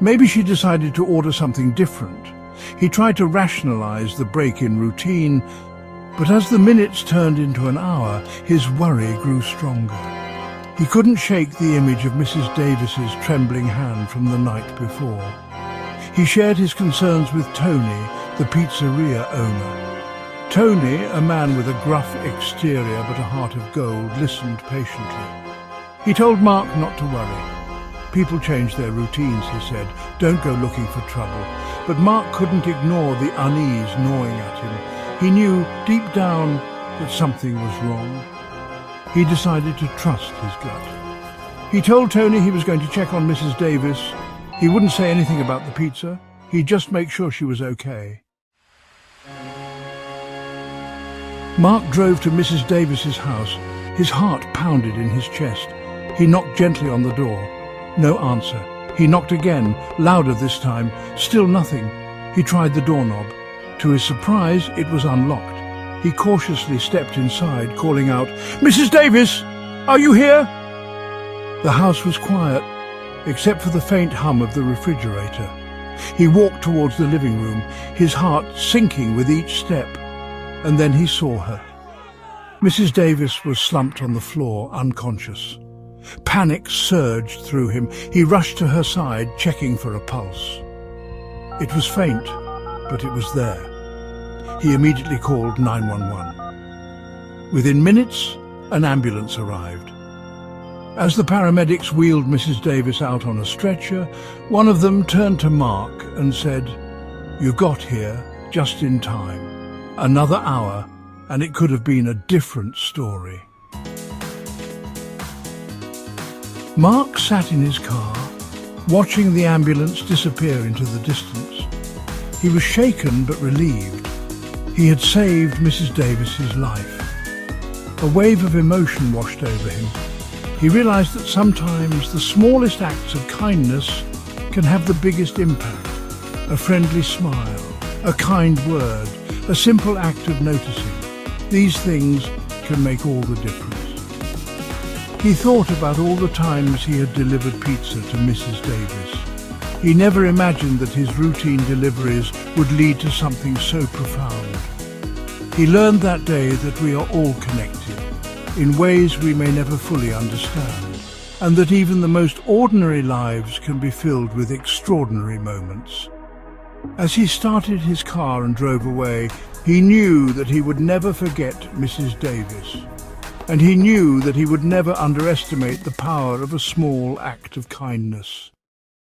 Maybe she decided to order something different. He tried to rationalize the break in routine, but as the minutes turned into an hour, his worry grew stronger. He couldn't shake the image of Mrs. Davis's trembling hand from the night before. He shared his concerns with Tony, the pizzeria owner. Tony, a man with a gruff exterior but a heart of gold, listened patiently. He told Mark not to worry. People change their routines, he said. Don't go looking for trouble. But Mark couldn't ignore the unease gnawing at him. He knew deep down that something was wrong. He decided to trust his gut. He told Tony he was going to check on Mrs. Davis. He wouldn't say anything about the pizza. He'd just make sure she was okay. Mark drove to Mrs. Davis's house. His heart pounded in his chest. He knocked gently on the door. No answer. He knocked again, louder this time. Still nothing. He tried the doorknob. To his surprise, it was unlocked. He cautiously stepped inside, calling out, "Mrs. Davis, are you here?" The house was quiet, except for the faint hum of the refrigerator. He walked towards the living room, his heart sinking with each step, and then he saw her. Mrs. Davis was slumped on the floor, unconscious. Panic surged through him. He rushed to her side, checking for a pulse. It was faint, but it was there. He immediately called 911. Within minutes, an ambulance arrived. As the paramedics wheeled Mrs. Davis out on a stretcher, one of them turned to Mark and said, "You got here just in time. Another hour, and it could have been a different story." Mark sat in his car, watching the ambulance disappear into the distance. He was shaken but relieved. He had saved Mrs. Davis's life. A wave of emotion washed over him. He realized that sometimes the smallest acts of kindness can have the biggest impact. A friendly smile, a kind word, a simple act of noticing. These things can make all the difference. He thought about all the times he had delivered pizza to Mrs. Davis. He never imagined that his routine deliveries would lead to something so profound. He learned that day that we are all connected, in ways we may never fully understand, and that even the most ordinary lives can be filled with extraordinary moments. As he started his car and drove away, he knew that he would never forget Mrs. Davis, and he knew that he would never underestimate the power of a small act of kindness.